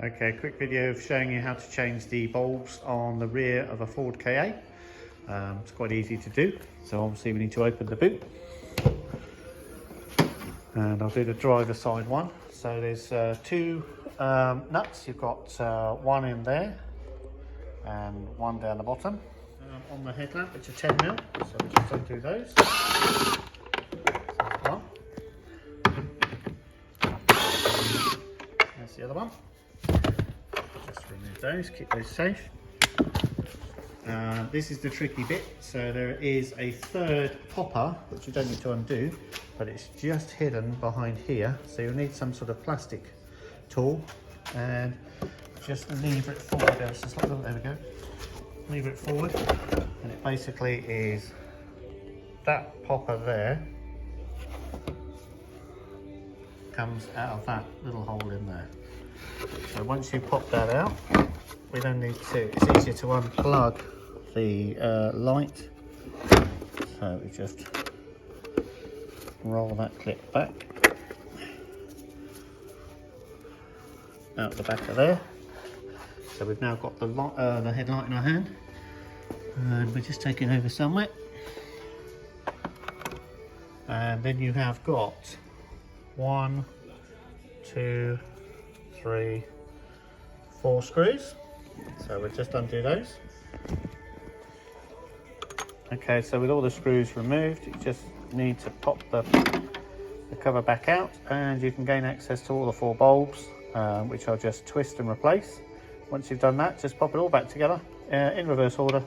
Okay, quick video of showing you how to change the bulbs on the rear of a Ford Ka. It's quite easy to do. So obviously we need to open the boot. And I'll do the driver side one. So there's two nuts. You've got one in there and one down the bottom. On the headlamp, it's a 10mm, so we just undo those. One. There's the other one. Just remove those, keep those safe. This is the tricky bit. So there is a third popper, which you don't need to undo, but it's just hidden behind here. So you'll need some sort of plastic tool and just lever it forward. There we go. Lever it forward, and it basically is that popper there comes out of that little hole in there. So once you pop that out, we don't need to, it's easier to unplug the light. So we just roll that clip back out the back of there. So we've now got the headlight in our hand, and we're just taking over somewhere. And then you have got 1, 2, 3, 4 screws. So we'll just undo those. Okay, so with all the screws removed, you just need to pop the cover back out, and you can gain access to all the 4 bulbs, which I'll just twist and replace. Once you've done that, just pop it all back together in reverse order,